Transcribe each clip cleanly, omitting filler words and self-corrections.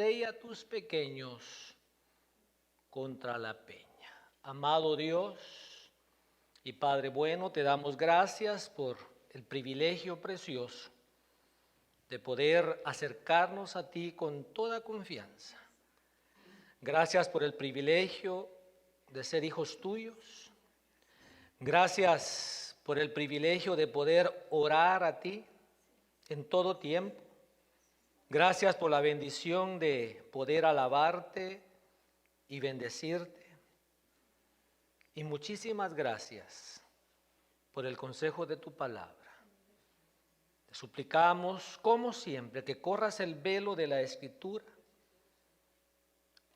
y a tus pequeños contra la peña. Amado Dios y Padre bueno, te damos gracias por el privilegio precioso de poder acercarnos a ti con toda confianza. Gracias por el privilegio de ser hijos tuyos. Gracias por el privilegio de poder orar a ti en todo tiempo. Gracias por la bendición de poder alabarte y bendecirte. Y muchísimas gracias por el consejo de tu palabra. Te suplicamos, como siempre, que corras el velo de la Escritura.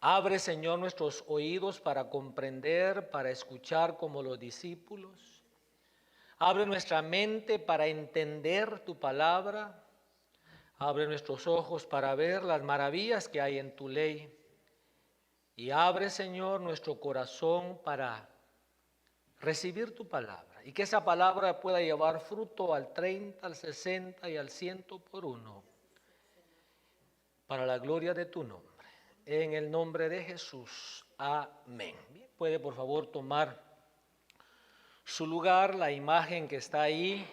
Abre, Señor, nuestros oídos para comprender, para escuchar como los discípulos. Abre nuestra mente para entender tu palabra. Abre nuestros ojos para ver las maravillas que hay en tu ley. Y abre, Señor, nuestro corazón para recibir tu palabra. Y que esa palabra pueda llevar fruto al 30, al 60 y al 100 por uno. Para la gloria de tu nombre. En el nombre de Jesús. Amén. Bien, puede por favor tomar su lugar, la imagen que está ahí,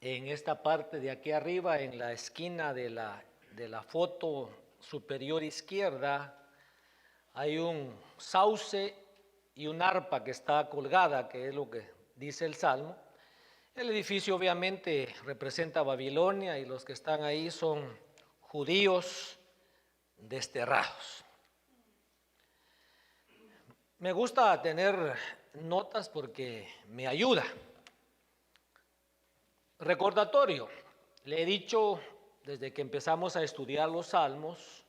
en esta parte de aquí arriba, en la esquina de la foto superior izquierda, hay un sauce y un arpa que está colgada, que es lo que dice el Salmo. El edificio obviamente representa Babilonia y los que están ahí son judíos desterrados. Me gusta tener notas porque me ayuda. Recordatorio, le he dicho desde que empezamos a estudiar los Salmos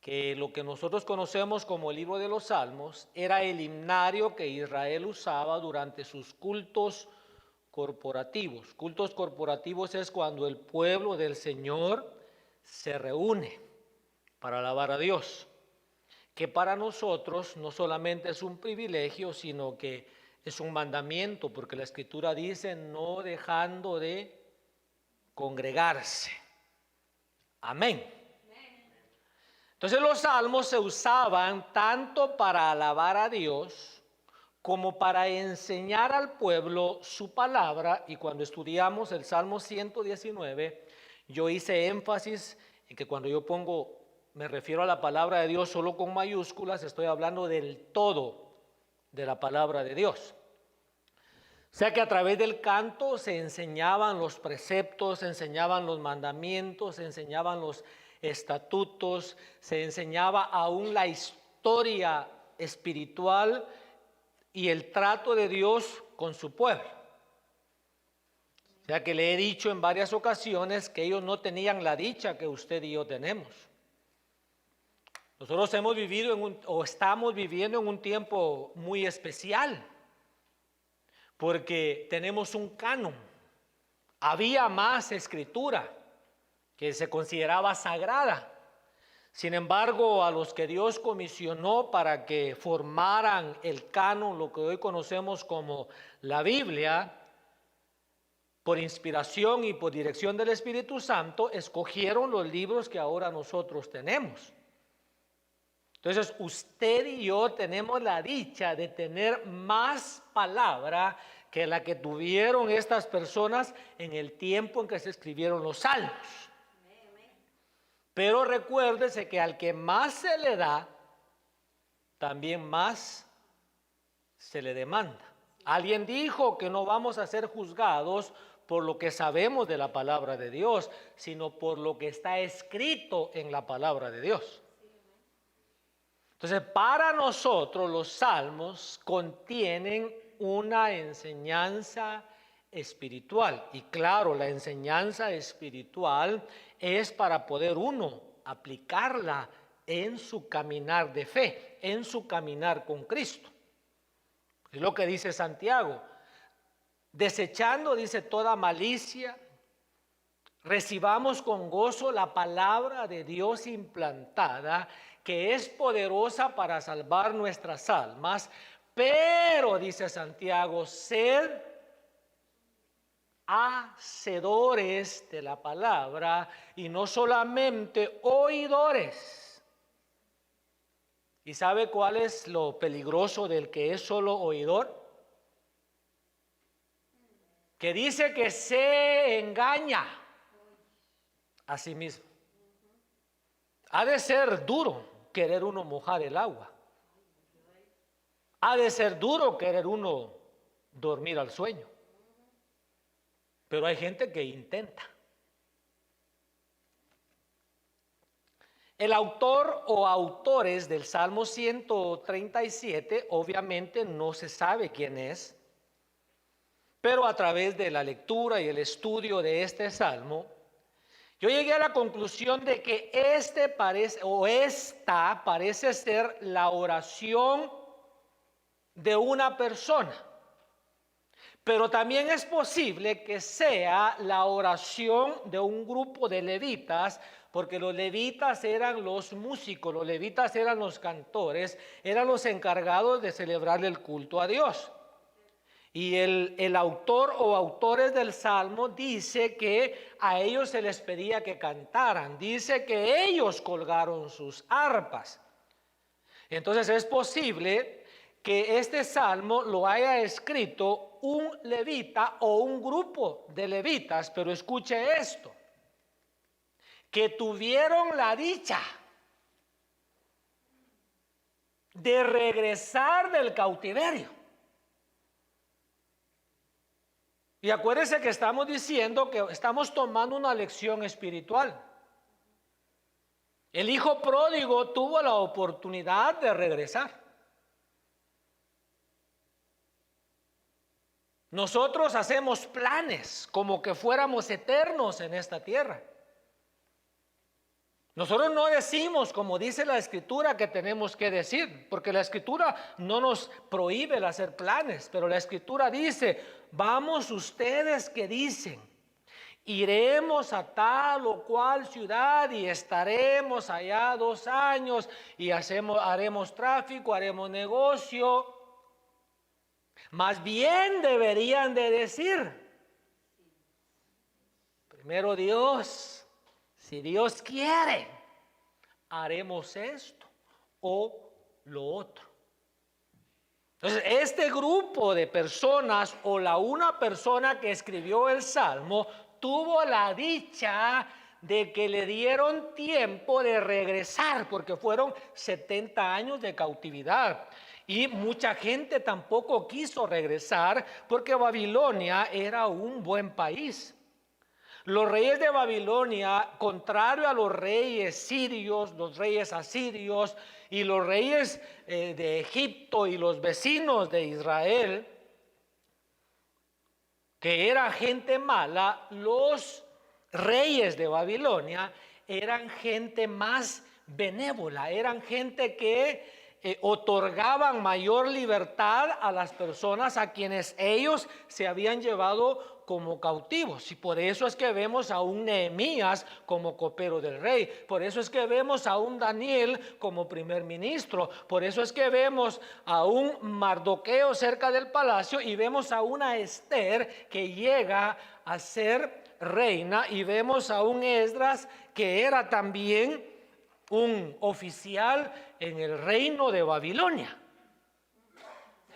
que lo que nosotros conocemos como el libro de los Salmos era el himnario que Israel usaba durante sus cultos corporativos. Cultos corporativos es cuando el pueblo del Señor se reúne para alabar a Dios, que para nosotros no solamente es un privilegio, sino que es un mandamiento, porque la Escritura dice no dejando de congregarse. Amén. Entonces los salmos se usaban tanto para alabar a Dios como para enseñar al pueblo su palabra. Y cuando estudiamos el Salmo 119, yo hice énfasis en que cuando yo me refiero a la palabra de Dios solo con mayúsculas, estoy hablando del todo de la palabra de Dios. O sea que a través del canto se enseñaban los preceptos, se enseñaban los mandamientos, se enseñaban los estatutos, se enseñaba aún la historia espiritual y el trato de Dios con su pueblo. O sea que le he dicho en varias ocasiones que ellos no tenían la dicha que usted y yo tenemos. Nosotros hemos vivido estamos viviendo en un tiempo muy especial, porque tenemos un canon. Había más escritura que se consideraba sagrada. Sin embargo, a los que Dios comisionó para que formaran el canon, lo que hoy conocemos como la Biblia, por inspiración y por dirección del Espíritu Santo, escogieron los libros que ahora nosotros tenemos. Entonces, usted y yo tenemos la dicha de tener más palabra que la que tuvieron estas personas en el tiempo en que se escribieron los salmos. Pero recuérdese que al que más se le da, también más se le demanda. Alguien dijo que no vamos a ser juzgados por lo que sabemos de la palabra de Dios, sino por lo que está escrito en la palabra de Dios. Entonces, para nosotros los salmos contienen una enseñanza espiritual. Y claro, la enseñanza espiritual es para poder uno aplicarla en su caminar de fe, en su caminar con Cristo. Es lo que dice Santiago. Desechando, dice, toda malicia, recibamos con gozo la palabra de Dios implantada, que es poderosa para salvar nuestras almas, pero, dice Santiago, sed hacedores de la palabra y no solamente oidores. ¿Y sabe cuál es lo peligroso del que es solo oidor? Que dice que se engaña a sí mismo. Ha de ser duro querer uno mojar el agua. Ha de ser duro querer uno dormir al sueño. Pero hay gente que intenta. El autor o autores del Salmo 137 obviamente no se sabe quién es, pero a través de la lectura y el estudio de este salmo, yo llegué a la conclusión de que esta parece ser la oración de una persona. Pero también es posible que sea la oración de un grupo de levitas, porque los levitas eran los músicos, los levitas eran los cantores, eran los encargados de celebrar el culto a Dios. Y el autor o autores del Salmo dice que a ellos se les pedía que cantaran, dice que ellos colgaron sus arpas. Entonces es posible que este salmo lo haya escrito un levita o un grupo de levitas, pero escuche esto, que tuvieron la dicha de regresar del cautiverio. Y acuérdense que estamos diciendo que estamos tomando una lección espiritual. El hijo pródigo tuvo la oportunidad de regresar. Nosotros hacemos planes como que fuéramos eternos en esta tierra. Nosotros no decimos, como dice la Escritura, que tenemos que decir, porque la Escritura no nos prohíbe el hacer planes, pero la Escritura dice, vamos ustedes que dicen, iremos a tal o cual ciudad y estaremos allá 2 años y haremos tráfico, haremos negocio. Más bien deberían de decir, primero Dios, si Dios quiere, haremos esto o lo otro. Entonces, este grupo de personas o una persona que escribió el Salmo tuvo la dicha de que le dieron tiempo de regresar, porque fueron 70 años de cautividad. Y mucha gente tampoco quiso regresar porque Babilonia era un buen país. Los reyes de Babilonia, contrario a los reyes sirios, los reyes asirios y los reyes de Egipto y los vecinos de Israel, que era gente mala, los reyes de Babilonia eran gente más benévola, eran gente que otorgaban mayor libertad a las personas a quienes ellos se habían llevado como cautivos. Y por eso es que vemos a un Nehemías como copero del rey, por eso es que vemos a un Daniel como primer ministro, por eso es que vemos a un Mardoqueo cerca del palacio y vemos a una Esther que llega a ser reina, y vemos a un Esdras que era también un oficial en el reino de Babilonia.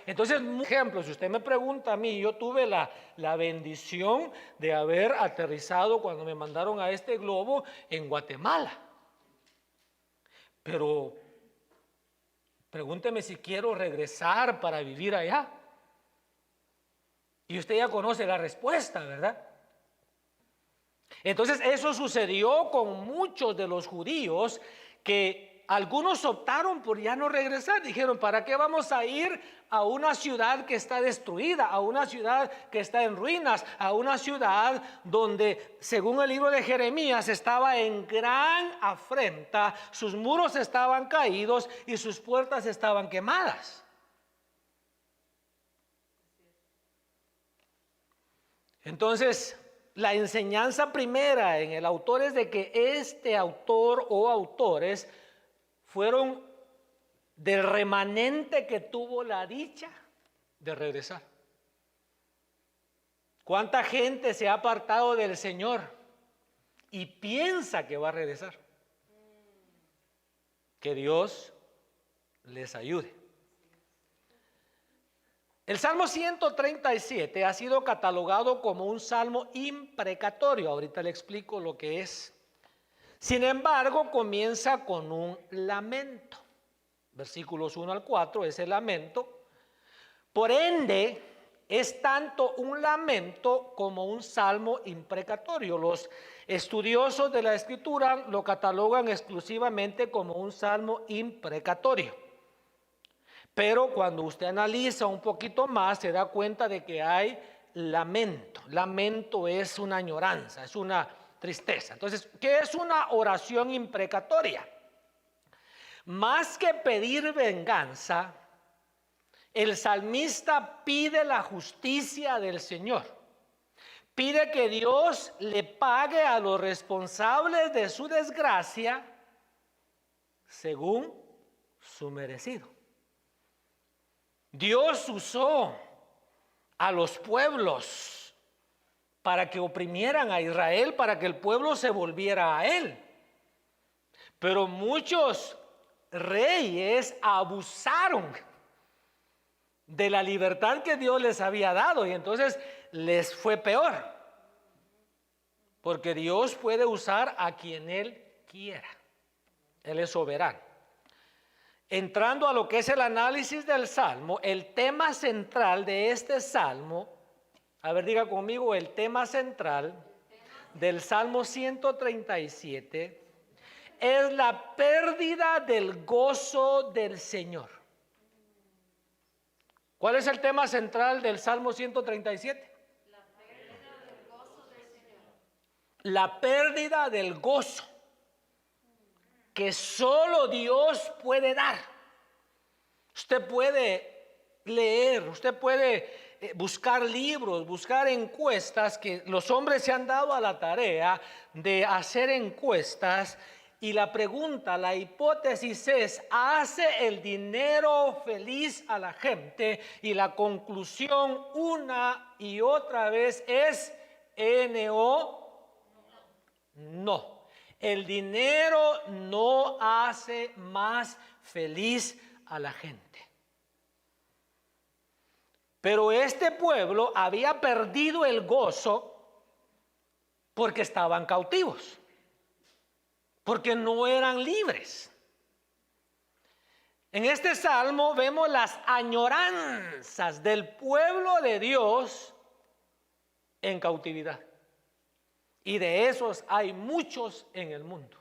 Entonces, por ejemplo, si usted me pregunta a mí, yo tuve la bendición de haber aterrizado cuando me mandaron a este globo en Guatemala. Pero pregúnteme si quiero regresar para vivir allá. Y usted ya conoce la respuesta, ¿verdad? Entonces eso sucedió con muchos de los judíos, que algunos optaron por ya no regresar. Dijeron, ¿para qué vamos a ir a una ciudad que está destruida, a una ciudad que está en ruinas, a una ciudad donde, según el libro de Jeremías, estaba en gran afrenta, sus muros estaban caídos y sus puertas estaban quemadas? Entonces, la enseñanza primera en el autor es de que este autor o autores fueron del remanente que tuvo la dicha de regresar. ¿Cuánta gente se ha apartado del Señor y piensa que va a regresar? Que Dios les ayude. El Salmo 137 ha sido catalogado como un salmo imprecatorio. Ahorita le explico lo que es. Sin embargo, comienza con un lamento. Versículos 1 al 4 es el lamento. Por ende, es tanto un lamento como un salmo imprecatorio. Los estudiosos de la Escritura lo catalogan exclusivamente como un salmo imprecatorio. Pero cuando usted analiza un poquito más, se da cuenta de que hay lamento. Lamento es una añoranza, es una tristeza. Entonces, ¿qué es una oración imprecatoria? Más que pedir venganza, el salmista pide la justicia del Señor. Pide que Dios le pague a los responsables de su desgracia según su merecido. Dios usó a los pueblos para que oprimieran a Israel, para que el pueblo se volviera a él. Pero muchos reyes abusaron de la libertad que Dios les había dado y entonces les fue peor. Porque Dios puede usar a quien Él quiera. Él es soberano. Entrando a lo que es el análisis del Salmo, el tema central de este Salmo, a ver, diga conmigo, el tema central del Salmo 137 es la pérdida del gozo del Señor. ¿Cuál es el tema central del Salmo 137? La pérdida del gozo del Señor. La pérdida del gozo que solo Dios puede dar. Usted puede leer, usted puede buscar libros, buscar encuestas, que los hombres se han dado a la tarea de hacer encuestas, y la pregunta, la hipótesis es: ¿hace el dinero feliz a la gente? Y la conclusión una y otra vez es N-O, no. El dinero no hace más feliz a la gente. Pero este pueblo había perdido el gozo porque estaban cautivos, porque no eran libres. En este salmo vemos las añoranzas del pueblo de Dios en cautividad. Y de esos hay muchos en el mundo,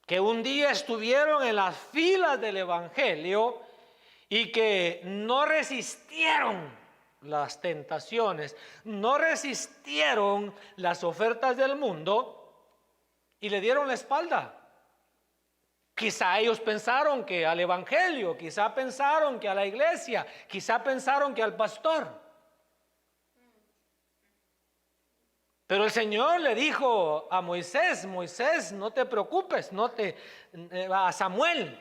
que un día estuvieron en las filas del Evangelio y que no resistieron las tentaciones, no resistieron las ofertas del mundo y le dieron la espalda. Quizá ellos pensaron que al Evangelio, quizá pensaron que a la iglesia, quizá pensaron que al pastor. Pero el Señor le dijo a Moisés: Moisés, no te preocupes, a Samuel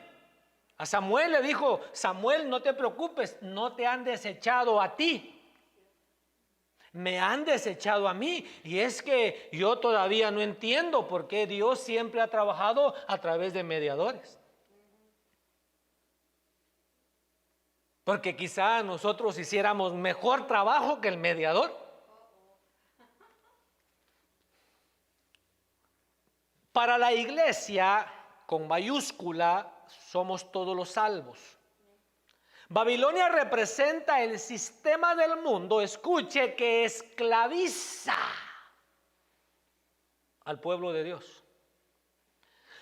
le dijo: Samuel, no te preocupes, no te han desechado a ti, me han desechado a mí. Y es que yo todavía no entiendo por qué Dios siempre ha trabajado a través de mediadores. Porque quizá nosotros hiciéramos mejor trabajo que el mediador. Para la iglesia, con mayúscula, somos todos los salvos. Babilonia representa el sistema del mundo, escuche, que esclaviza al pueblo de Dios.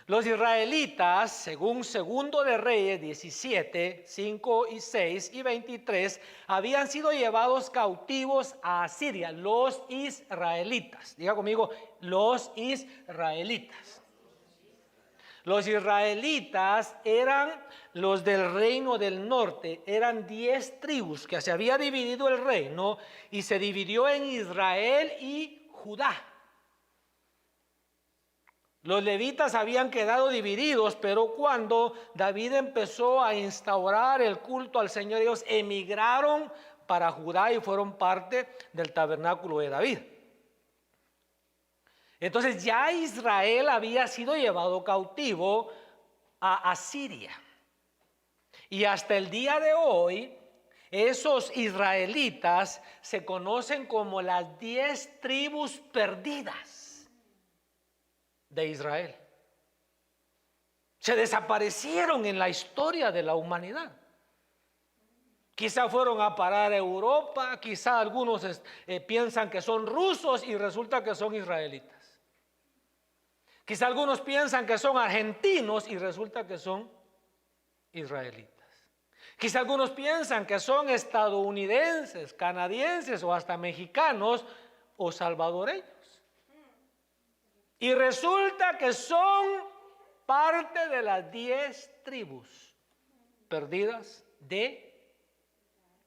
Los israelitas, según Segundo de Reyes 17, 5 y 6 y 23, habían sido llevados cautivos a Asiria. Los israelitas, diga conmigo, los israelitas. Los israelitas eran los del reino del norte, eran 10 tribus que se había dividido el reino y se dividió en Israel y Judá. Los levitas habían quedado divididos, pero cuando David empezó a instaurar el culto al Señor, ellos emigraron para Judá y fueron parte del tabernáculo de David. Entonces ya Israel había sido llevado cautivo a Asiria. Y hasta el día de hoy, esos israelitas se conocen como las 10 tribus perdidas de Israel. Se desaparecieron en la historia de la humanidad. Quizá fueron a parar a Europa, quizá algunos piensan que son rusos y resulta que son israelitas. Quizá algunos piensan que son argentinos y resulta que son israelitas. Quizá algunos piensan que son estadounidenses, canadienses o hasta mexicanos o salvadoreños. Y resulta que son parte de las 10 tribus perdidas de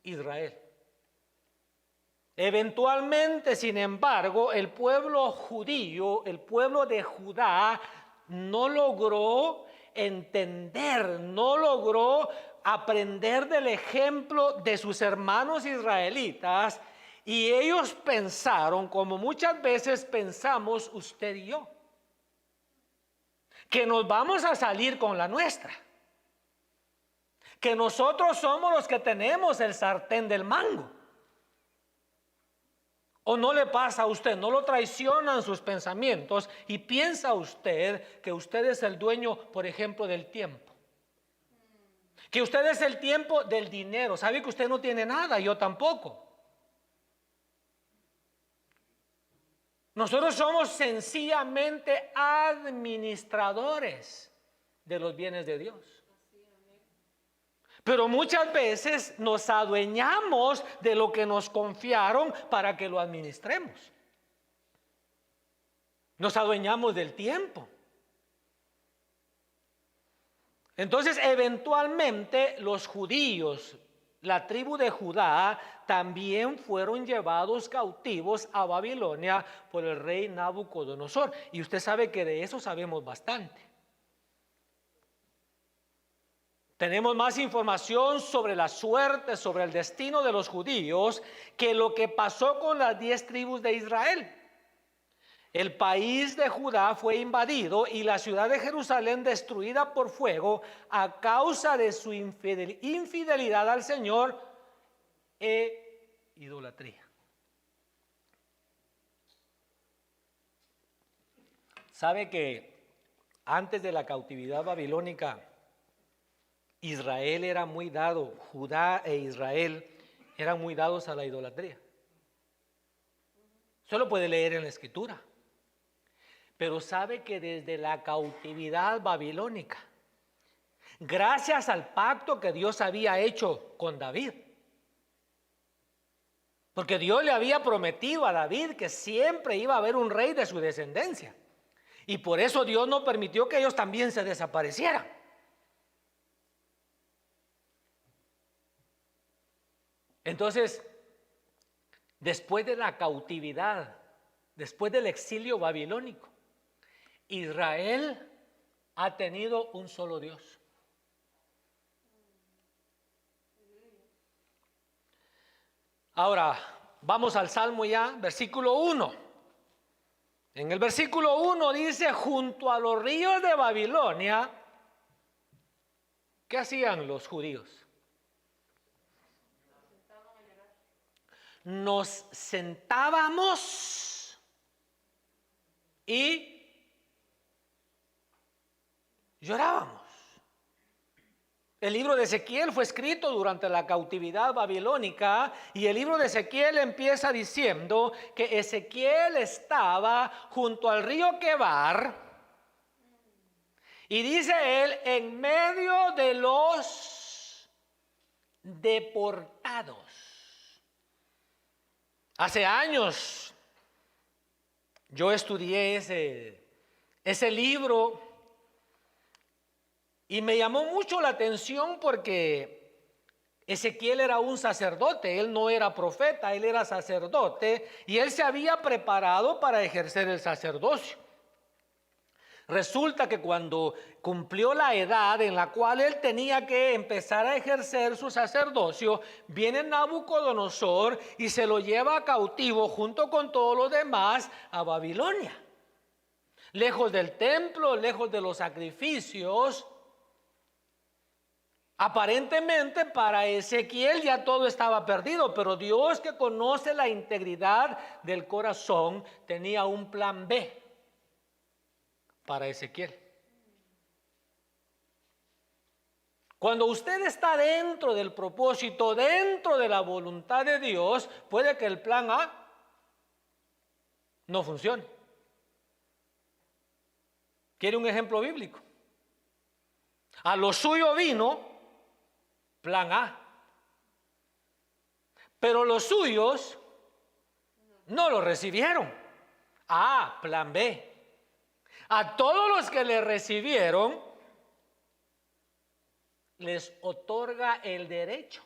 Israel. Eventualmente, sin embargo, el pueblo judío, el pueblo de Judá, no logró entender, no logró aprender del ejemplo de sus hermanos israelitas, y ellos pensaron, como muchas veces pensamos usted y yo, que nos vamos a salir con la nuestra, que nosotros somos los que tenemos el sartén del mango. ¿O no le pasa a usted? ¿No lo traicionan sus pensamientos y piensa usted que usted es el dueño, por ejemplo, del tiempo? Que usted es el tiempo del dinero. ¿Sabe que usted no tiene nada? Yo tampoco. Nosotros somos sencillamente administradores de los bienes de Dios. Pero muchas veces nos adueñamos de lo que nos confiaron para que lo administremos. Nos adueñamos del tiempo. Entonces, eventualmente los judíos, la tribu de Judá, también fueron llevados cautivos a Babilonia por el rey Nabucodonosor. Y usted sabe que de eso sabemos bastante. Tenemos más información sobre la suerte, sobre el destino de los judíos, que lo que pasó con las 10 tribus de Israel. El país de Judá fue invadido y la ciudad de Jerusalén destruida por fuego a causa de su infidelidad al Señor e idolatría. ¿Sabe que antes de la cautividad babilónica, Israel era muy dado, Judá e Israel eran muy dados a la idolatría? Solo puede leer en la escritura. Pero sabe que desde la cautividad babilónica, gracias al pacto que Dios había hecho con David, porque Dios le había prometido a David que siempre iba a haber un rey de su descendencia, y por eso Dios no permitió que ellos también se desaparecieran. Entonces, después de la cautividad, después del exilio babilónico, Israel ha tenido un solo Dios. Ahora, vamos al Salmo ya, versículo 1. En el versículo 1 dice: junto a los ríos de Babilonia, ¿qué hacían los judíos? Nos sentábamos y llorábamos. El libro de Ezequiel fue escrito durante la cautividad babilónica y el libro de Ezequiel empieza diciendo que Ezequiel estaba junto al río Quebar y dice él, en medio de los deportados. Hace años yo estudié ese libro y me llamó mucho la atención porque Ezequiel era un sacerdote, él no era profeta, él era sacerdote y él se había preparado para ejercer el sacerdocio. Resulta que cuando cumplió la edad en la cual él tenía que empezar a ejercer su sacerdocio, viene Nabucodonosor y se lo lleva cautivo junto con todos los demás a Babilonia. Lejos del templo, lejos de los sacrificios. Aparentemente para Ezequiel ya todo estaba perdido, pero Dios, que conoce la integridad del corazón, tenía un plan B para Ezequiel. Cuando usted está dentro del propósito, dentro de la voluntad de Dios, puede que el plan A no funcione. ¿Quiere un ejemplo bíblico? A lo suyo vino plan A, pero los suyos no lo recibieron. Plan B. A todos los que le recibieron, les otorga el derecho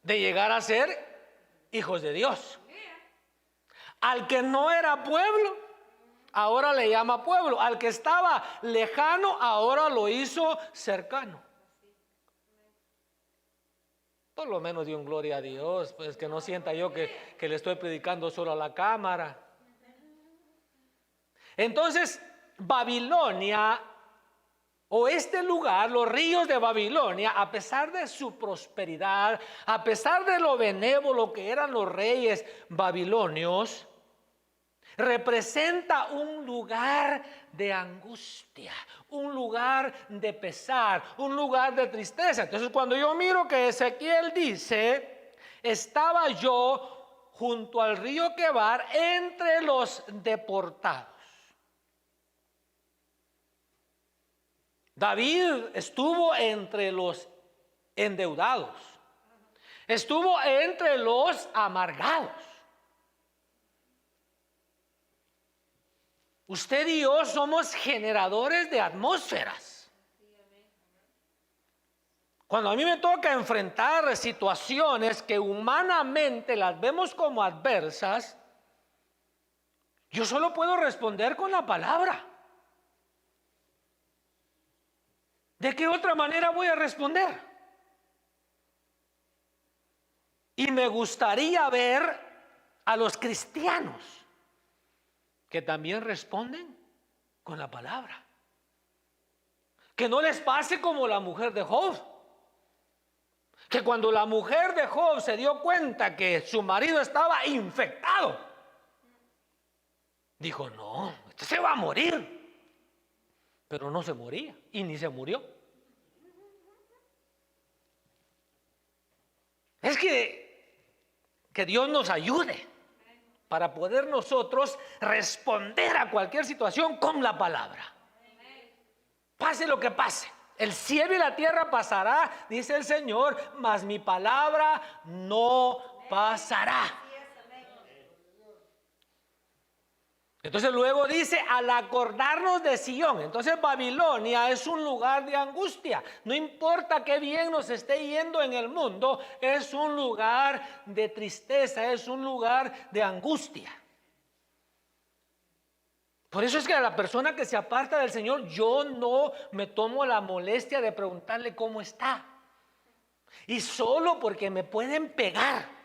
de llegar a ser hijos de Dios. Al que no era pueblo, ahora le llama pueblo. Al que estaba lejano, ahora lo hizo cercano. Por lo menos dio un gloria a Dios, pues que no sienta yo que le estoy predicando solo a la cámara. Entonces, Babilonia, o este lugar, los ríos de Babilonia, a pesar de su prosperidad, a pesar de lo benévolo que eran los reyes babilonios, representa un lugar de angustia, un lugar de pesar, un lugar de tristeza. Entonces, cuando yo miro que Ezequiel dice, estaba yo junto al río Quebar entre los deportados. David estuvo entre los endeudados, estuvo entre los amargados. Usted y yo somos generadores de atmósferas. Cuando a mí me toca enfrentar situaciones que humanamente las vemos como adversas, yo solo puedo responder con la palabra. ¿De qué otra manera voy a responder? Y me gustaría ver a los cristianos que también responden con la palabra. Que no les pase como la mujer de Job. Que cuando la mujer de Job se dio cuenta que su marido estaba infectado, dijo, no, este se va a morir. Pero no se moría y ni se murió. Es que Dios nos ayude para poder nosotros responder a cualquier situación con la palabra. Pase lo que pase, el cielo y la tierra pasará, dice el Señor, mas mi palabra no pasará. Entonces luego dice, al acordarnos de Sión. Entonces Babilonia es un lugar de angustia. No importa qué bien nos esté yendo en el mundo, es un lugar de tristeza, es un lugar de angustia. Por eso es que a la persona que se aparta del Señor, yo no me tomo la molestia de preguntarle cómo está. Y solo porque me pueden pegar.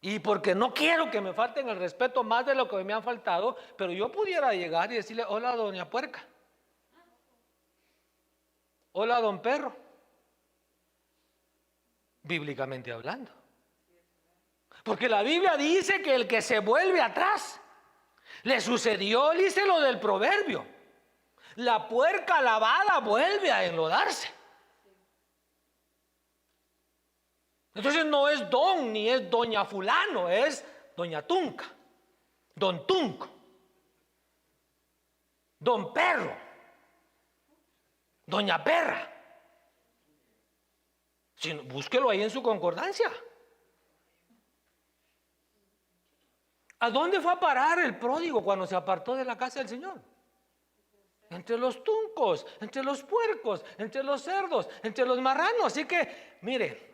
Y porque no quiero que me falten el respeto más de lo que me han faltado, pero yo pudiera llegar y decirle, hola doña Puerca, hola don Perro, bíblicamente hablando. Porque la Biblia dice que el que se vuelve atrás, le sucedió, dice lo del proverbio, la puerca lavada vuelve a enlodarse. Entonces no es don ni es doña fulano, es doña Tunca, don Tunco, don Perro, doña Perra. Búsquelo ahí en su concordancia. ¿A dónde fue a parar el pródigo cuando se apartó de la casa del Señor? Entre los tuncos, entre los puercos, entre los cerdos, entre los marranos. Así que, mire,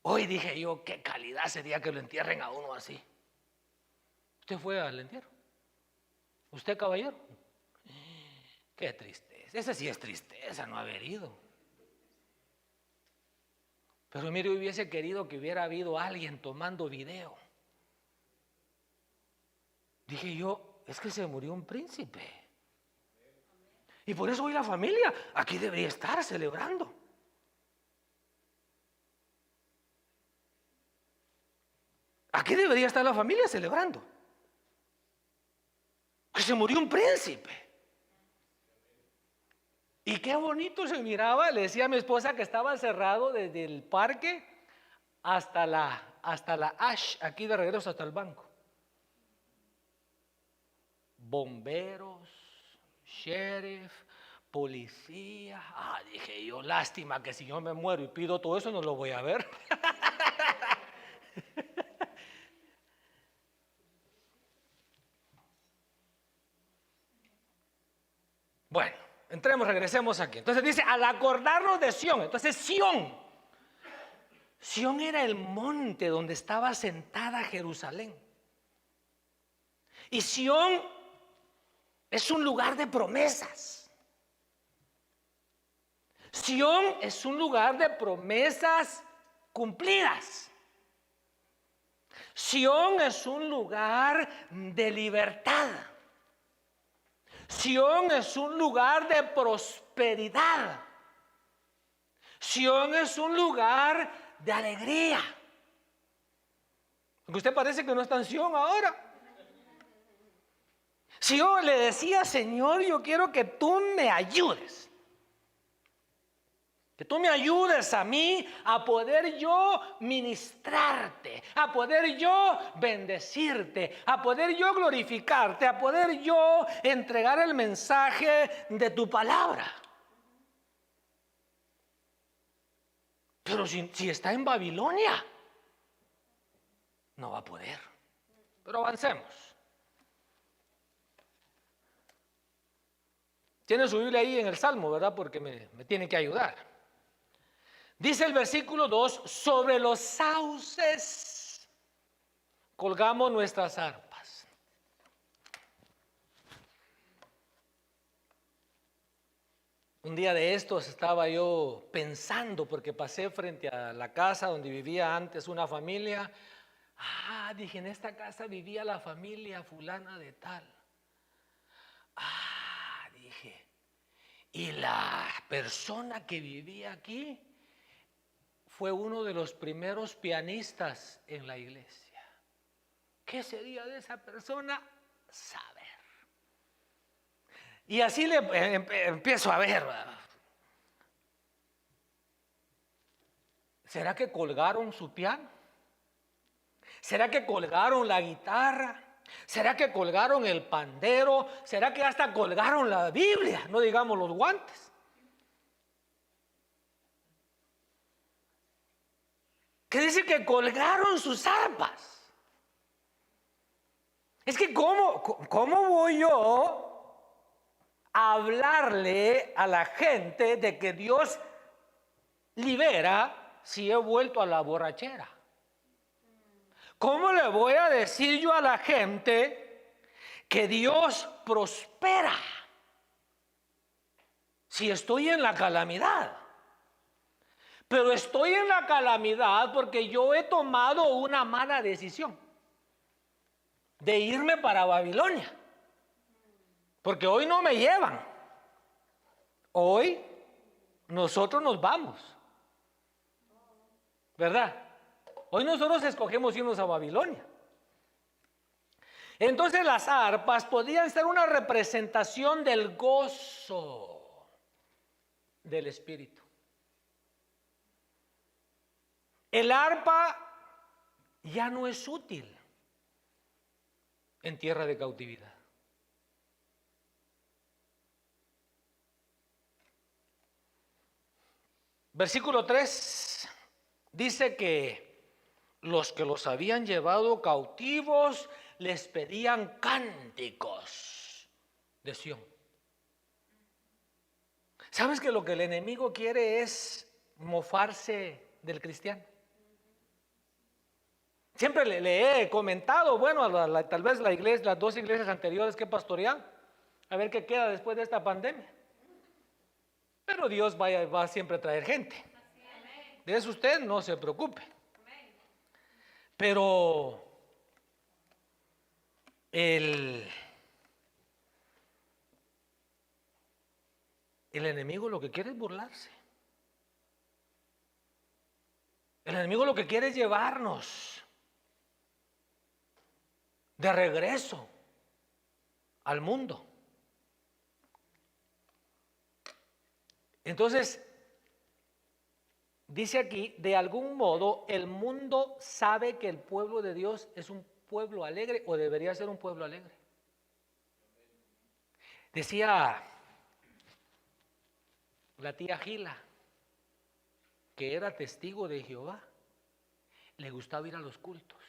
hoy dije yo, qué calidad sería que lo entierren a uno así. ¿Usted fue al entierro? ¿Usted, caballero? Qué tristeza. Esa sí es tristeza, no haber ido. Pero mire, hubiese querido que hubiera habido alguien tomando video. Dije yo, es que se murió un príncipe. Y por eso hoy la familia aquí debería estar celebrando. Aquí debería estar la familia celebrando. Que se murió un príncipe. Y qué bonito se miraba. Le decía a mi esposa que estaba cerrado desde el parque hasta la Ash, aquí de regreso hasta el banco. Bomberos, sheriff, policía. Dije yo, lástima que si yo me muero y pido todo eso no lo voy a ver. Bueno, regresemos aquí. Entonces dice, al acordarnos de Sión. Entonces Sión era el monte donde estaba sentada Jerusalén. Y Sión es un lugar de promesas. Sión es un lugar de promesas cumplidas. Sión es un lugar de libertad. Sión es un lugar de prosperidad. Sión es un lugar de alegría. Porque usted parece que no está en Sión ahora. Si yo le decía, Señor, yo quiero que tú me ayudes. Que tú me ayudes a mí a poder yo ministrarte, a poder yo bendecirte, a poder yo glorificarte, a poder yo entregar el mensaje de tu palabra. Pero si está en Babilonia, no va a poder. Pero avancemos. Tiene su Biblia ahí en el Salmo, ¿verdad? Porque me tiene que ayudar. Dice el versículo 2, sobre los sauces colgamos nuestras arpas. Un día de estos estaba yo pensando, porque pasé frente a la casa donde vivía antes una familia. Dije, en esta casa vivía la familia fulana de tal. Dije, y la persona que vivía aquí fue uno de los primeros pianistas en la iglesia. ¿Qué sería de esa persona? Saber. Y así empiezo a ver. ¿Será que colgaron su piano? ¿Será que colgaron la guitarra? ¿Será que colgaron el pandero? ¿Será que hasta colgaron la Biblia? No digamos los guantes. Que dice que colgaron sus arpas. Es que ¿cómo voy yo a hablarle a la gente de que Dios libera si he vuelto a la borrachera? ¿Cómo le voy a decir yo a la gente que Dios prospera si estoy en la calamidad? Pero estoy en la calamidad porque yo he tomado una mala decisión de irme para Babilonia. Porque hoy no me llevan. Hoy nosotros nos vamos. ¿Verdad? Hoy nosotros escogemos irnos a Babilonia. Entonces las arpas podían ser una representación del gozo del Espíritu. El arpa ya no es útil en tierra de cautividad. Versículo 3 dice que los que los habían llevado cautivos les pedían cánticos de Sión. ¿Sabes que lo que el enemigo quiere es mofarse del cristiano? Siempre le he comentado, bueno, tal vez la iglesia, las dos iglesias anteriores que he pastoreado, a ver qué queda después de esta pandemia. Pero Dios va siempre a traer gente. De eso usted no se preocupe. Pero el enemigo lo que quiere es burlarse. El enemigo lo que quiere es llevarnos de regreso al mundo. Entonces, dice aquí, de algún modo el mundo sabe que el pueblo de Dios es un pueblo alegre o debería ser un pueblo alegre. Decía la tía Gila, que era testigo de Jehová, le gustaba ir a los cultos.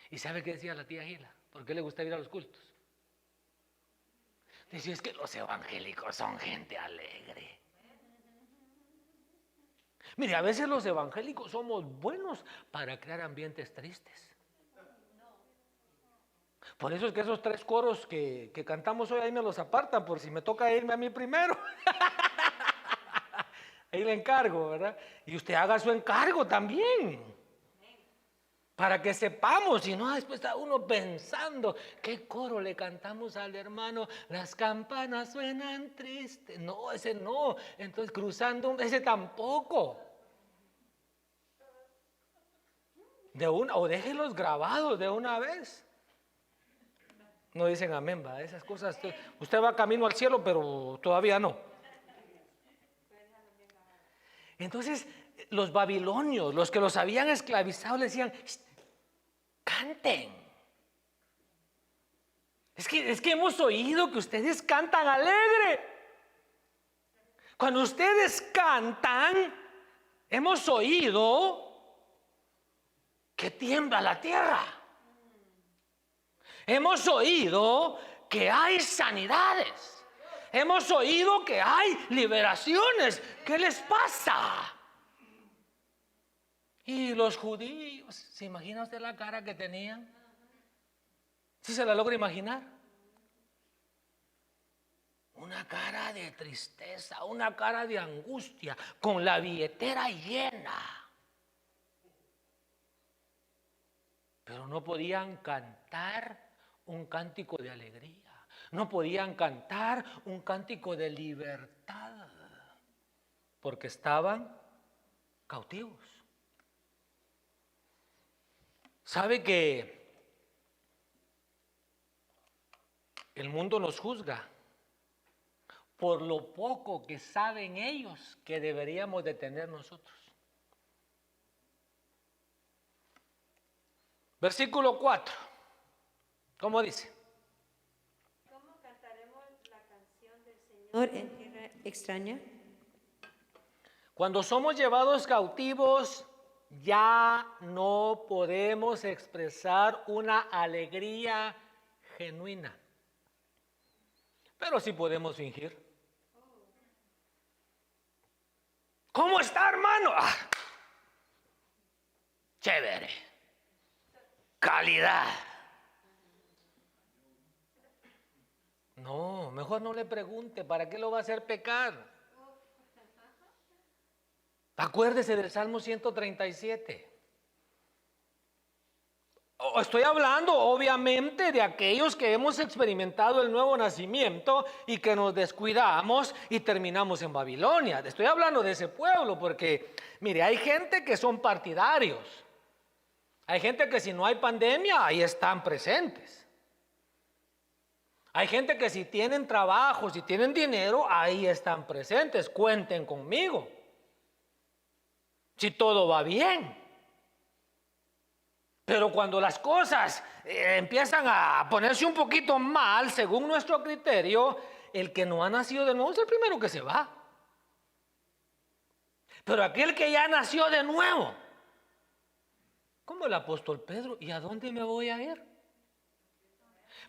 ¿Y sabe qué decía la tía Gila? ¿Por qué le gustaba ir a los cultos? Decía, es que los evangélicos son gente alegre. Mire, a veces los evangélicos somos buenos para crear ambientes tristes. Por eso es que esos 3 coros que cantamos hoy, ahí me los apartan, por si me toca irme a mí primero. Ahí le encargo, ¿verdad? Y usted haga su encargo también. Para que sepamos, y no después está uno pensando, ¿qué coro le cantamos al hermano? Las campanas suenan tristes. No, ese no. Entonces cruzando, ese tampoco. O déjenlos grabados de una vez. No dicen amén, va. Esas cosas, usted va camino al cielo, pero todavía no. Entonces, los babilonios, los que los habían esclavizado, le decían, canten. Es que hemos oído que ustedes cantan alegre. Cuando ustedes cantan, hemos oído que tiembla la tierra. Hemos oído que hay sanidades. Hemos oído que hay liberaciones. ¿Qué les pasa? Y los judíos, ¿se imagina usted la cara que tenían? ¿Sí se la logra imaginar? Una cara de tristeza, una cara de angustia, con la billetera llena. Pero no podían cantar un cántico de alegría. No podían cantar un cántico de libertad, porque estaban cautivos. ¿Sabe que el mundo nos juzga por lo poco que saben ellos que deberíamos de tener nosotros? Versículo 4. ¿Cómo dice? ¿Cómo cantaremos la canción del Señor en tierra extraña? Cuando somos llevados cautivos, ya no podemos expresar una alegría genuina. Pero sí podemos fingir. ¿Cómo está, hermano? Chévere. Calidad. No, mejor no le pregunte, ¿para qué lo va a hacer pecar? Acuérdese del Salmo 137. Estoy hablando obviamente de aquellos que hemos experimentado el nuevo nacimiento y que nos descuidamos y terminamos en Babilonia. Estoy hablando de ese pueblo porque, mire, hay gente que son partidarios. Hay gente que si no hay pandemia, ahí están presentes. Hay gente que si tienen trabajo, si tienen dinero, ahí están presentes. Cuenten conmigo. Si todo va bien. Pero cuando las cosas empiezan a ponerse un poquito mal, según nuestro criterio, el que no ha nacido de nuevo es el primero que se va. Pero aquel que ya nació de nuevo, como el apóstol Pedro, ¿y a dónde me voy a ir?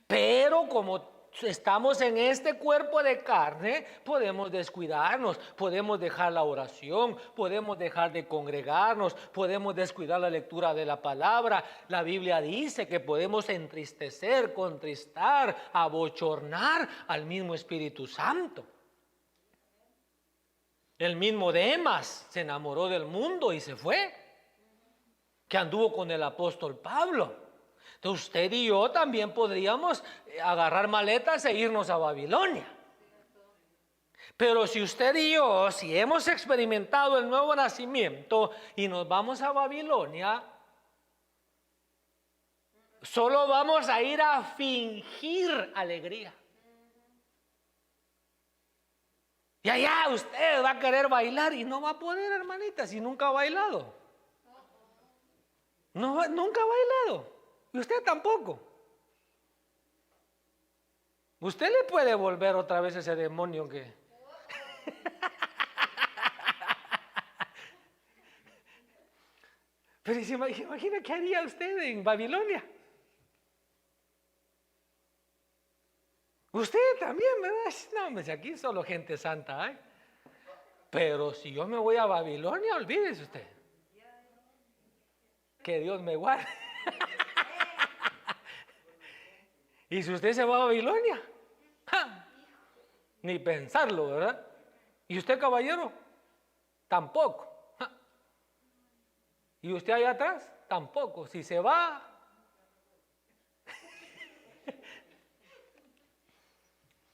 Pero como estamos en este cuerpo de carne, podemos descuidarnos, podemos dejar la oración, podemos dejar de congregarnos, podemos descuidar la lectura de la palabra. La Biblia dice que podemos entristecer, contristar, abochornar al mismo Espíritu Santo. El mismo Demas se enamoró del mundo y se fue, que anduvo con el apóstol Pablo. Entonces usted y yo también podríamos agarrar maletas e irnos a Babilonia. Pero si usted y yo, si hemos experimentado el nuevo nacimiento y nos vamos a Babilonia, solo vamos a ir a fingir alegría. Y allá usted va a querer bailar y no va a poder, hermanita, si nunca ha bailado. No, nunca ha bailado. Y usted tampoco. Usted le puede volver otra vez ese demonio que... Pero se imagina qué haría usted en Babilonia. Usted también, ¿verdad? No, pues aquí solo gente santa hay. Pero si yo me voy a Babilonia, olvídese usted. Que Dios me guarde. Y si usted se va a Babilonia, ¡ja! Ni pensarlo, ¿verdad? ¿Y usted, caballero? Tampoco. ¡Ja! ¿Y usted allá atrás? Tampoco. Si se va...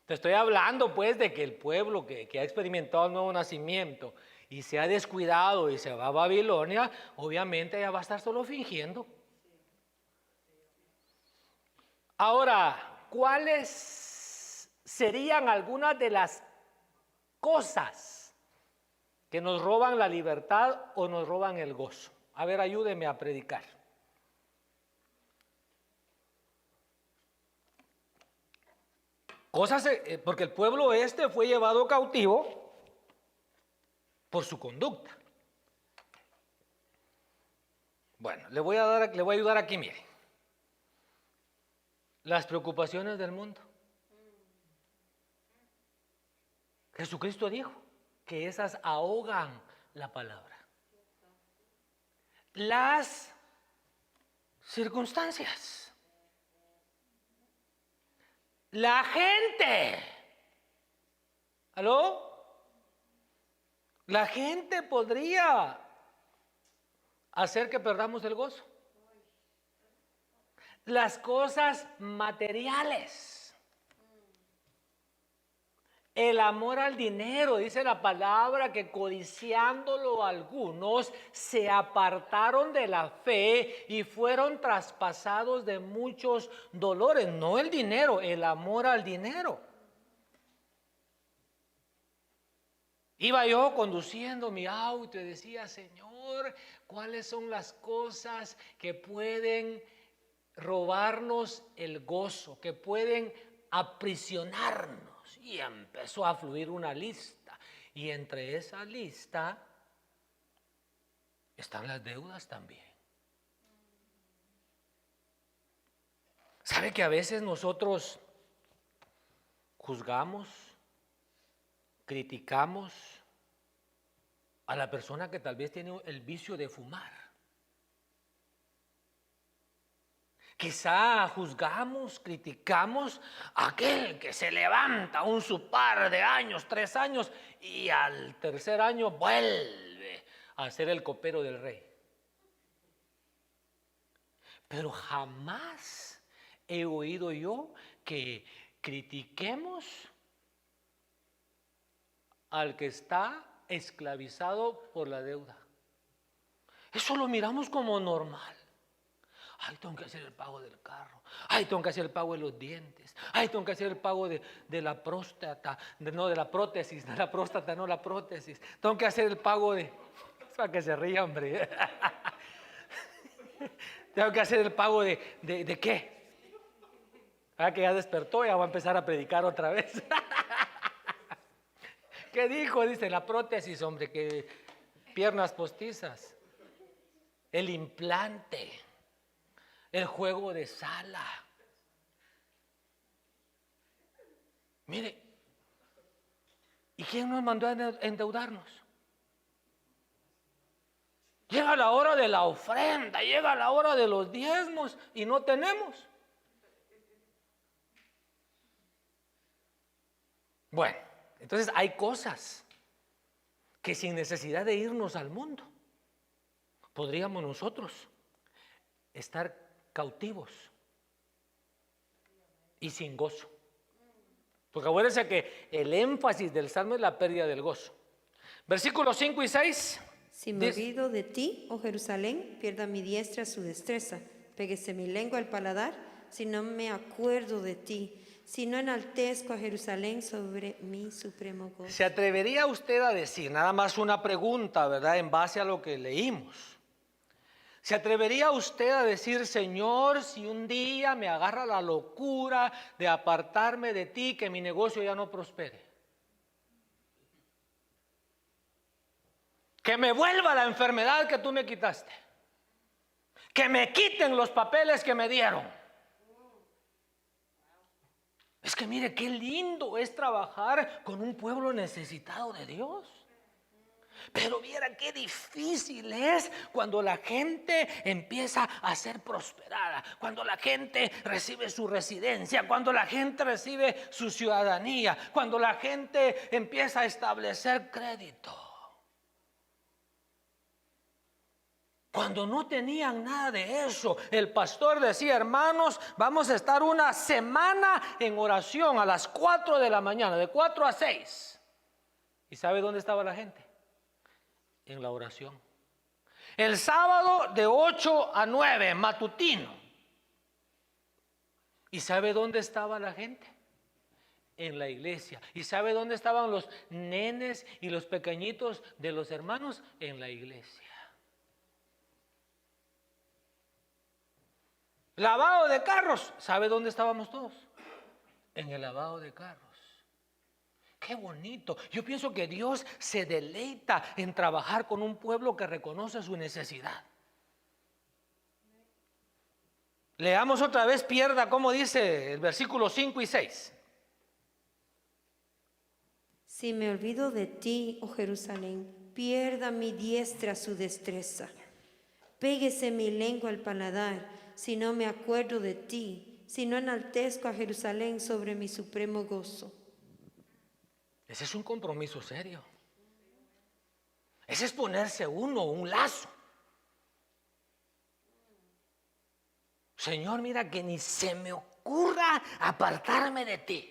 Te estoy hablando pues de que el pueblo que ha experimentado el nuevo nacimiento y se ha descuidado y se va a Babilonia, obviamente ya va a estar solo fingiendo. Ahora, ¿cuáles serían algunas de las cosas que nos roban la libertad o nos roban el gozo? A ver, ayúdeme a predicar. Cosas, porque el pueblo este fue llevado cautivo por su conducta. Bueno, le voy a ayudar aquí, mire. Las preocupaciones del mundo. Jesucristo dijo que esas ahogan la palabra. Las circunstancias. La gente. ¿Aló? La gente podría hacer que perdamos el gozo. Las cosas materiales. El amor al dinero, dice la palabra, que codiciándolo algunos se apartaron de la fe y fueron traspasados de muchos dolores. No el dinero, el amor al dinero. Iba yo conduciendo mi auto y decía, Señor, ¿cuáles son las cosas que pueden robarnos el gozo, que pueden aprisionarnos? Y empezó a fluir una lista. Y entre esa lista están las deudas también. ¿Sabe que a veces nosotros juzgamos, criticamos a la persona que tal vez tiene el vicio de fumar? Quizá juzgamos, criticamos a aquel que se levanta un su par de años, 3 años, y al tercer año vuelve a ser el copero del rey. Pero jamás he oído yo que critiquemos al que está esclavizado por la deuda. Eso lo miramos como normal. Ay, tengo que hacer el pago del carro. Ay, tengo que hacer el pago de los dientes. Ay, tengo que hacer el pago de la próstata. De la prótesis. De la próstata, no la prótesis. Tengo que hacer el pago de... Para que se ría, hombre. Tengo que hacer el pago de ¿qué? Ah, que ya despertó, ya va a empezar a predicar otra vez. ¿Qué dijo? Dice, la prótesis, hombre, que piernas postizas. El implante. El juego de sala. Mire, ¿y quién nos mandó a endeudarnos? Llega la hora de la ofrenda, llega la hora de los diezmos y no tenemos. Bueno, entonces hay cosas que sin necesidad de irnos al mundo, podríamos nosotros estar cautivos y sin gozo. Porque acuérdense que el énfasis del Salmo es la pérdida del gozo. Versículos 5 y 6. Si me olvido de ti, oh Jerusalén, pierda mi diestra su destreza. Péguese mi lengua al paladar, si no me acuerdo de ti. Si no enaltezco a Jerusalén sobre mi supremo gozo. ¿Se atrevería usted a decir, nada más una pregunta, ¿verdad? En base a lo que leímos. ¿Se atrevería usted a decir, Señor, si un día me agarra la locura de apartarme de ti, que mi negocio ya no prospere? Que me vuelva la enfermedad que tú me quitaste. Que me quiten los papeles que me dieron. Es que mire qué lindo es trabajar con un pueblo necesitado de Dios. Pero viera qué difícil es cuando la gente empieza a ser prosperada, cuando la gente recibe su residencia, cuando la gente recibe su ciudadanía, cuando la gente empieza a establecer crédito. Cuando no tenían nada de eso, el pastor decía, hermanos, vamos a estar una semana en oración a las 4 de la mañana, de 4 a 6. ¿Y sabe dónde estaba la gente? En la oración. El sábado de 8 a 9, matutino. ¿Y sabe dónde estaba la gente? En la iglesia. ¿Y sabe dónde estaban los nenes y los pequeñitos de los hermanos? En la iglesia. Lavado de carros. ¿Sabe dónde estábamos todos? En el lavado de carros. Qué bonito. Yo pienso que Dios se deleita en trabajar con un pueblo que reconoce su necesidad. Leamos otra vez, pierda, como dice el versículo 5 y 6. Si me olvido de ti, oh Jerusalén, pierda mi diestra su destreza. Péguese mi lengua al paladar, si no me acuerdo de ti, si no enaltezco a Jerusalén sobre mi supremo gozo. Ese es un compromiso serio. Ese es ponerse uno un lazo. Señor, mira que ni se me ocurra apartarme de ti.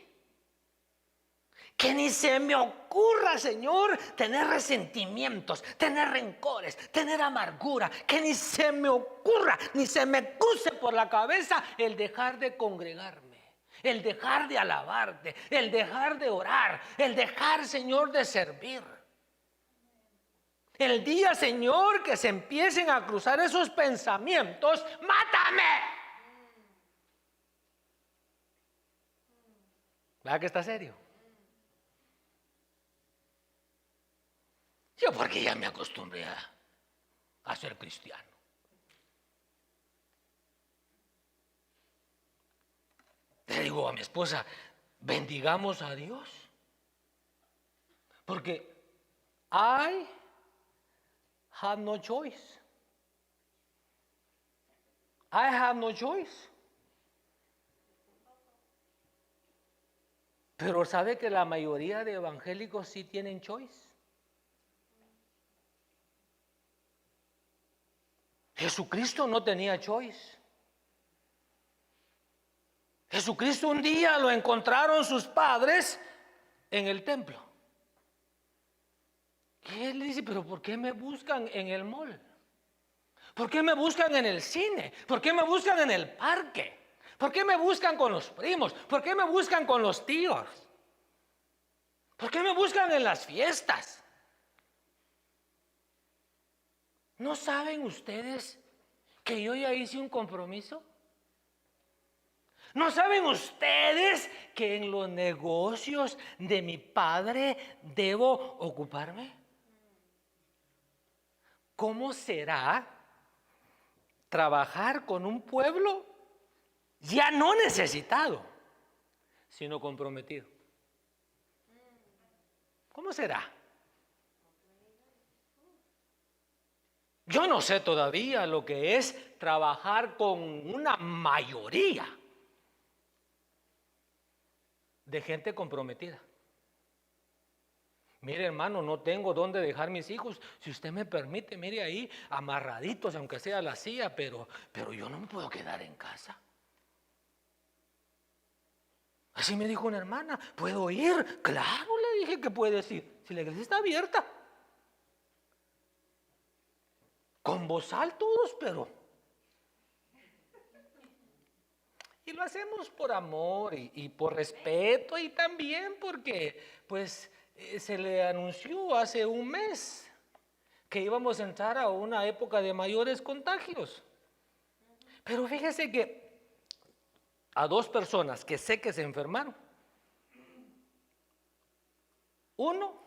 Que ni se me ocurra, Señor, tener resentimientos, tener rencores, tener amargura. Que ni se me ocurra, ni se me cruce por la cabeza el dejar de congregarme, el dejar de alabarte, el dejar de orar, el dejar, Señor, de servir. El día, Señor, que se empiecen a cruzar esos pensamientos, ¡mátame! ¿Verdad que está serio? Yo porque ya me acostumbré a ser cristiano. Le digo a mi esposa, bendigamos a Dios. Porque I have no choice. I have no choice. Pero ¿sabe que la mayoría de evangélicos sí tienen choice? Jesucristo no tenía choice. Jesucristo un día lo encontraron sus padres en el templo. Y él le dice, pero ¿por qué me buscan en el mall? ¿Por qué me buscan en el cine? ¿Por qué me buscan en el parque? ¿Por qué me buscan con los primos? ¿Por qué me buscan con los tíos? ¿Por qué me buscan en las fiestas? ¿No saben ustedes que yo ya hice un compromiso? ¿No saben ustedes que en los negocios de mi padre debo ocuparme? ¿Cómo será trabajar con un pueblo ya no necesitado, sino comprometido? ¿Cómo será? Yo no sé todavía lo que es trabajar con una mayoría de gente comprometida. Mire, hermano, no tengo dónde dejar mis hijos. Si usted me permite, mire ahí, amarraditos, aunque sea la silla, pero yo no me puedo quedar en casa. Así me dijo una hermana, ¿puedo ir? Claro, le dije que puedes ir, si la iglesia está abierta. Con bozal todos, pero... Y lo hacemos por amor y por respeto y también porque, pues, se le anunció hace un mes que íbamos a entrar a una época de mayores contagios. Pero fíjese que a 2 personas que sé que se enfermaron, uno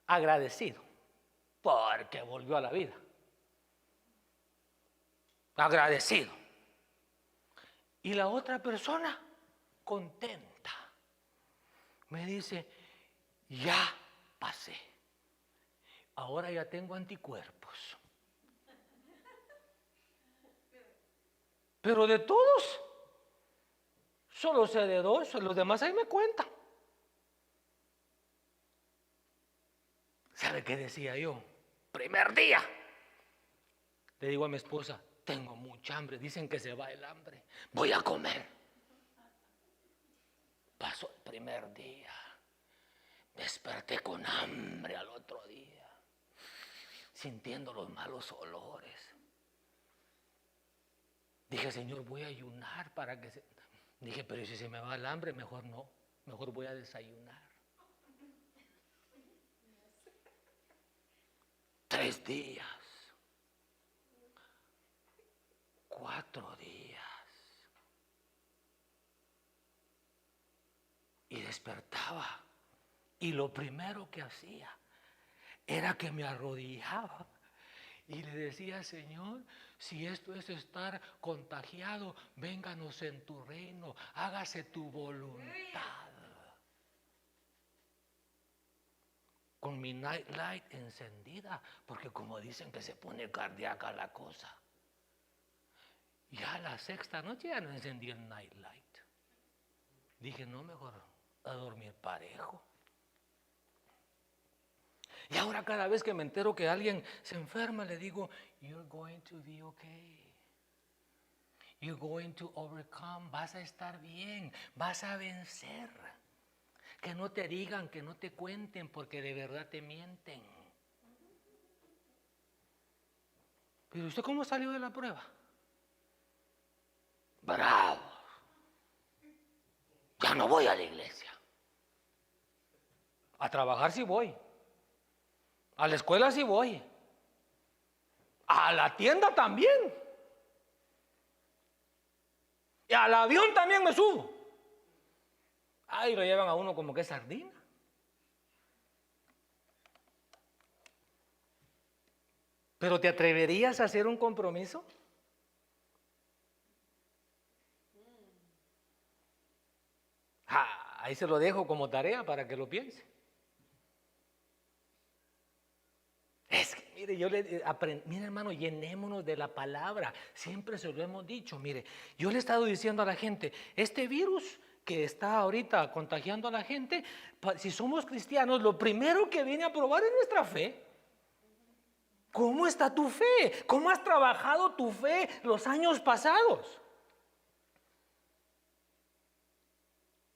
agradecido porque volvió a la vida, agradecido, y la otra persona contenta, me dice, ya pasé, ahora ya tengo anticuerpos. Pero de todos, solo sé de 2, los demás ahí me cuentan. ¿Sabe qué decía yo? Primer día, le digo a mi esposa, tengo mucha hambre, dicen que se va el hambre, voy a comer. Pasó el primer día, desperté con hambre al otro día, sintiendo los malos olores. Dije, Señor, voy a ayunar para que se... Dije, pero si se me va el hambre, mejor no, mejor voy a desayunar. 3 días, 4 días, y despertaba, y lo primero que hacía era que me arrodillaba y le decía, Señor, si esto es estar contagiado, vénganos en tu reino, hágase tu voluntad. Con mi night light encendida, porque como dicen que se pone cardíaca la cosa. Ya la 6ª noche ya no encendí el night light. Dije, no, mejor a dormir parejo. Y ahora cada vez que me entero que alguien se enferma, le digo, you're going to be okay. You're going to overcome. Vas a estar bien, vas a vencer. Que no te digan, que no te cuenten, porque de verdad te mienten. Pero ¿usted cómo salió de la prueba? Bravo. Ya no voy a la iglesia. A trabajar sí voy. A la escuela sí voy. A la tienda también. Y al avión también me subo. Ay, lo llevan a uno como que es sardina. ¿Pero te atreverías a hacer un compromiso? Ahí se lo dejo como tarea para que lo piense. Es que, mire, yo le aprendí, mire hermano, llenémonos de la palabra. Siempre se lo hemos dicho. Mire, yo le he estado diciendo a la gente, este virus que está ahorita contagiando a la gente, si somos cristianos, lo primero que viene a probar es nuestra fe. ¿Cómo está tu fe? ¿Cómo has trabajado tu fe los años pasados?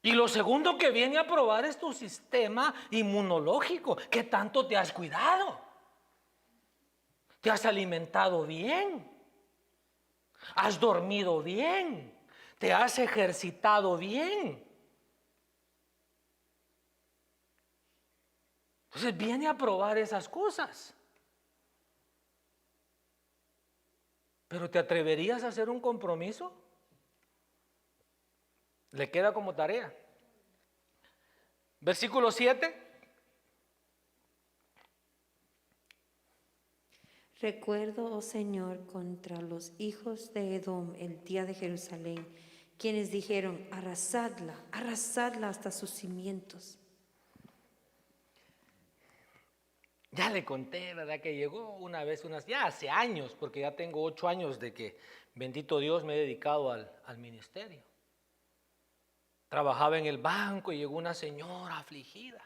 Y lo segundo que viene a probar es tu sistema inmunológico. ¿Qué tanto te has cuidado? ¿Te has alimentado bien? ¿Has dormido bien? ¿Te has ejercitado bien? Entonces viene a probar esas cosas. ¿Pero te atreverías a hacer un compromiso? Le queda como tarea. Versículo 7. Recuerdo, oh Señor, contra los hijos de Edom el día de Jerusalén, quienes dijeron, arrasadla, arrasadla hasta sus cimientos. Ya le conté, ¿verdad? Que llegó una vez, ya hace años, porque ya tengo 8 años de que, bendito Dios, me he dedicado al ministerio. Trabajaba en el banco y llegó una señora afligida.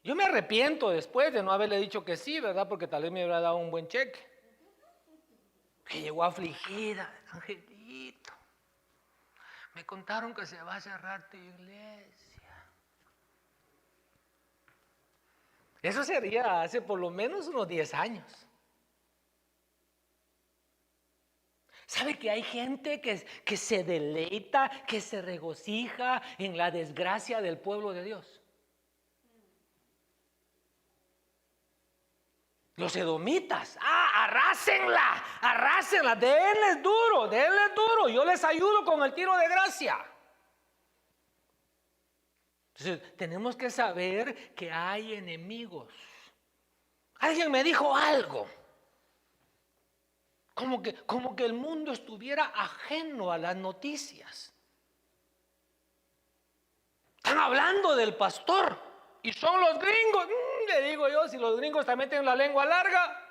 Yo me arrepiento después de no haberle dicho que sí, ¿verdad? Porque tal vez me hubiera dado un buen cheque. Que llegó afligida, Angelito. Me contaron que se va a cerrar tu iglesia. Eso sería hace por lo menos unos 10 años. ¿Sabe que hay gente que se deleita, que se regocija en la desgracia del pueblo de Dios? Los edomitas, arrásenla, denles duro, yo les ayudo con el tiro de gracia. Entonces, tenemos que saber que hay enemigos. Alguien me dijo algo, como que el mundo estuviera ajeno a las noticias. Están hablando del pastor y son los gringos. Le digo yo, si los gringos también tienen la lengua larga.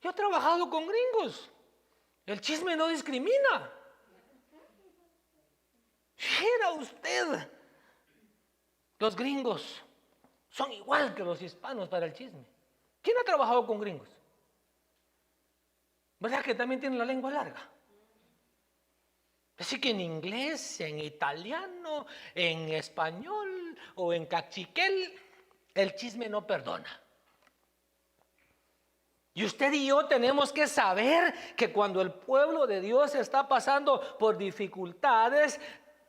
Yo he trabajado con gringos. El chisme no discrimina. Era usted. Los gringos son igual que los hispanos para el chisme. ¿Quién ha trabajado con gringos? ¿Verdad que también tienen la lengua larga? Así que en inglés, en italiano, en español o en cachiquel, el chisme no perdona. Y usted y yo tenemos que saber que cuando el pueblo de Dios está pasando por dificultades,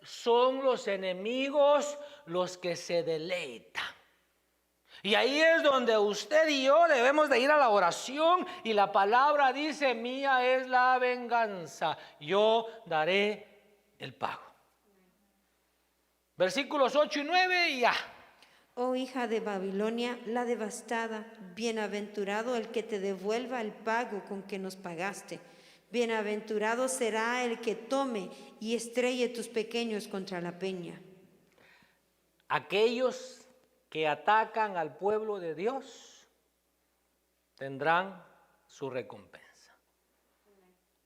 son los enemigos los que se deleitan. Y ahí es donde usted y yo debemos de ir a la oración, y la palabra dice: mía es la venganza, yo daré el pago. Versículos 8 y 9 y ya. Oh hija de Babilonia, la devastada, bienaventurado el que te devuelva el pago con que nos pagaste. Bienaventurado será el que tome y estrelle tus pequeños contra la peña. Aquellos que atacan al pueblo de Dios tendrán su recompensa.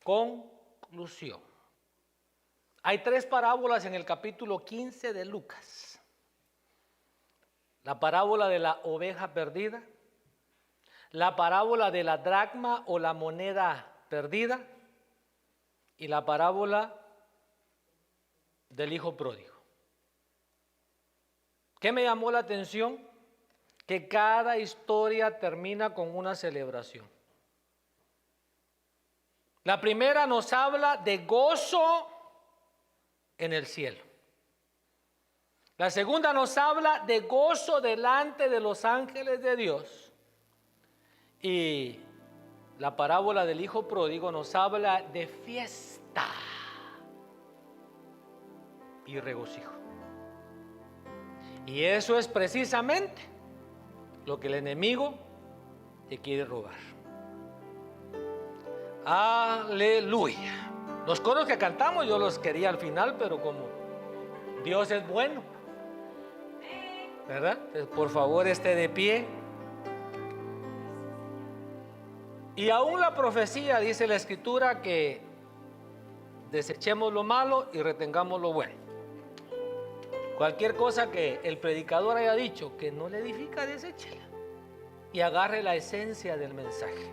Conclusión. Hay 3 parábolas en el capítulo 15 de Lucas. La parábola de la oveja perdida, la parábola de la dracma o la moneda perdida y la parábola del hijo pródigo. ¿Qué me llamó la atención? Que cada historia termina con una celebración. La primera nos habla de gozo en el cielo. La segunda nos habla de gozo delante de los ángeles de Dios. Y la parábola del hijo pródigo nos habla de fiesta y regocijo. Y eso es precisamente lo que el enemigo te quiere robar. Aleluya. Los coros que cantamos yo los quería al final, pero como Dios es bueno, ¿verdad? Entonces, por favor, esté de pie. Y aún la profecía, dice la escritura, que desechemos lo malo y retengamos lo bueno. Cualquier cosa que el predicador haya dicho que no le edifica, deséchela y agarre la esencia del mensaje.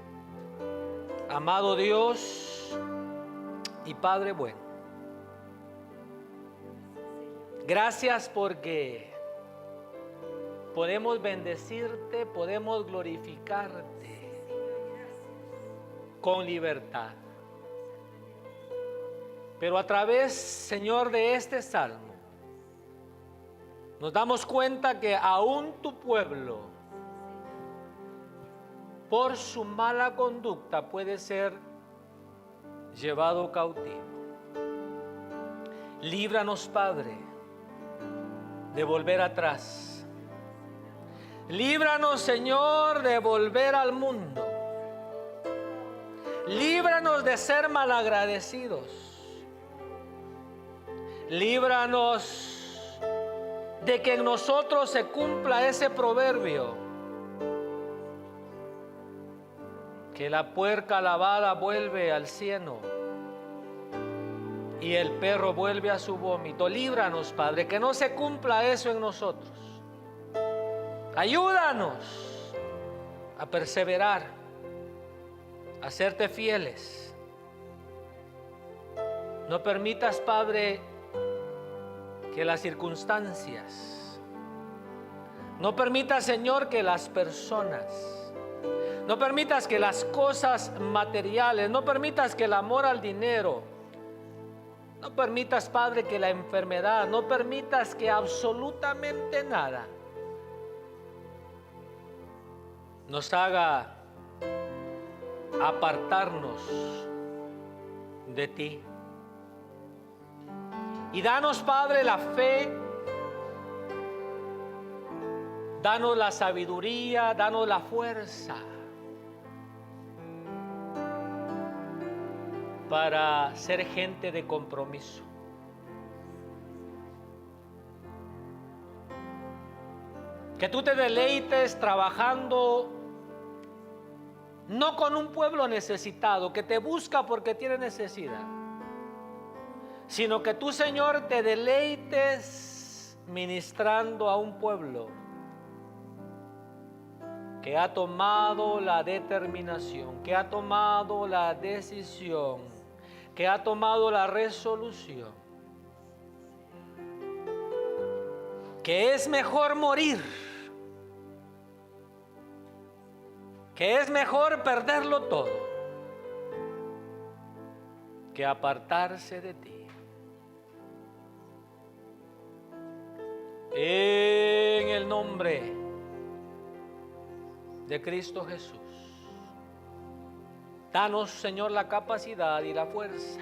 Amado Dios y Padre bueno, gracias porque podemos bendecirte, podemos glorificarte con libertad. Pero a través, Señor, de este salmo, nos damos cuenta que aún tu pueblo, por su mala conducta, puede ser llevado cautivo. Líbranos, Padre, de volver atrás. Líbranos, Señor, de volver al mundo. Líbranos de ser malagradecidos. Líbranos de que en nosotros se cumpla ese proverbio, que la puerca lavada vuelve al cieno y el perro vuelve a su vómito. Líbranos, Padre, que no se cumpla eso en nosotros. Ayúdanos a perseverar, a serte fieles. No permitas, Padre, que las circunstancias, no permitas, Señor, que las personas, no permitas que las cosas materiales, no permitas que el amor al dinero, no permitas, Padre, que la enfermedad, no permitas que absolutamente nada nos haga apartarnos de ti. Y danos, Padre, la fe, danos la sabiduría, danos la fuerza para ser gente de compromiso. Que tú te deleites trabajando no con un pueblo necesitado que te busca porque tiene necesidad, sino que tú, Señor, te deleites ministrando a un pueblo que ha tomado la determinación, que ha tomado la decisión, que ha tomado la resolución, que es mejor morir, que es mejor perderlo todo, que apartarse de ti. En el nombre de Cristo Jesús, danos, Señor, la capacidad y la fuerza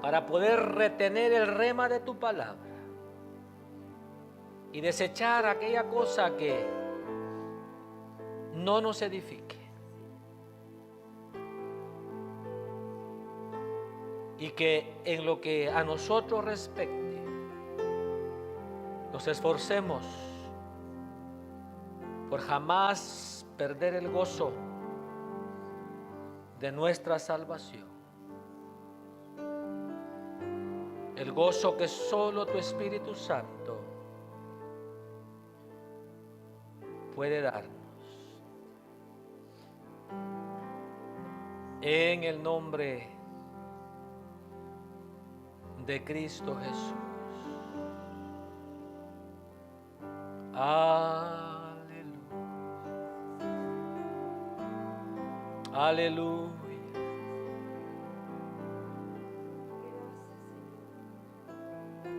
para poder retener el rema de tu palabra y desechar aquella cosa que no nos edifique, y que en lo que a nosotros respecte nos esforcemos por jamás perder el gozo de nuestra salvación, el gozo que solo tu Espíritu Santo puede darnos. En el nombre de Cristo Jesús. Aleluya. Aleluya.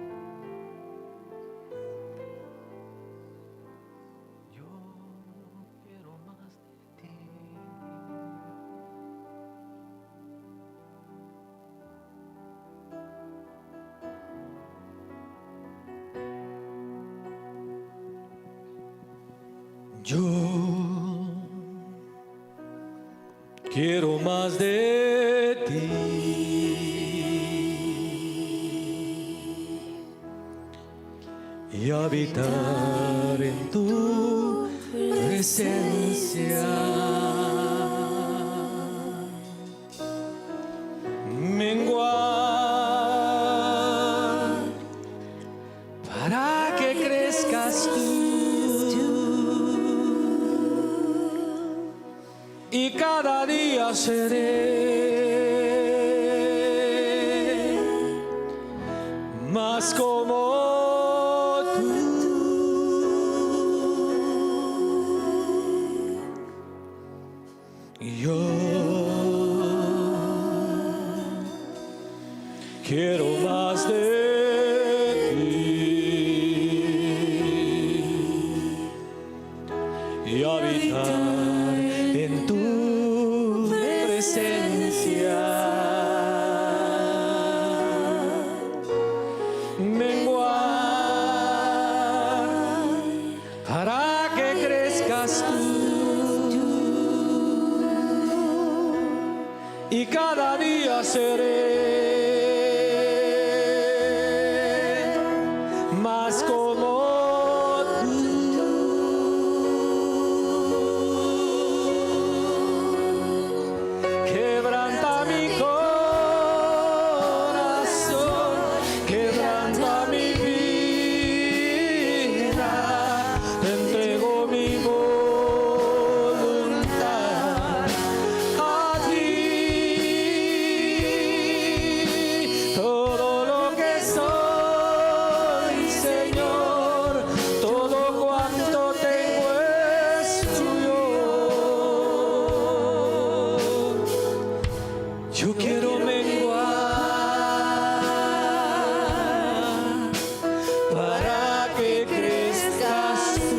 Yo quiero más de ti. Yo quiero más de ti y habitar en tu presencia. Menguar para que crezcas tú. Y cada día seré más como tú. Yo quiero más de ti y habitar en tu presencia. Menguar para que crezcas tú y cada día seré más como tú. Quebranta mi corazón, quebranta mi vida, te entrego mi voluntad a ti. Todo lo que soy, Señor, todo cuanto tengo es tuyo. Yo quiero menguar para que crezcas tú.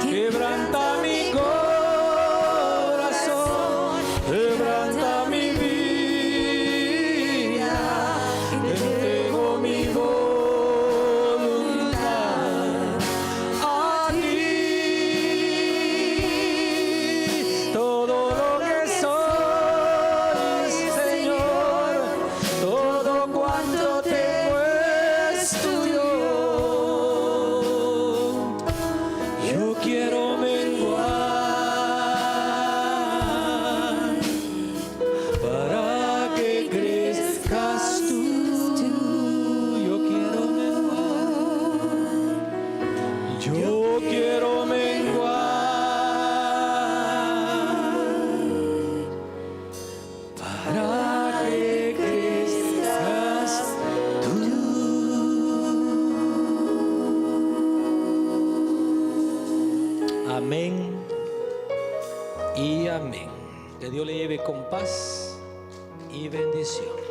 Quebranta mi corazón, quebranta mi vida, te entrego mi voluntad a ti. Todo lo que soy, Señor, todo cuanto tengo es tuyo. Yo quiero menguar para que crezcas tú. Yo quiero menguar. Yo quiero menguar para que crezcas tú. Amén y amén. Que Dios le lleve con paz y bendición.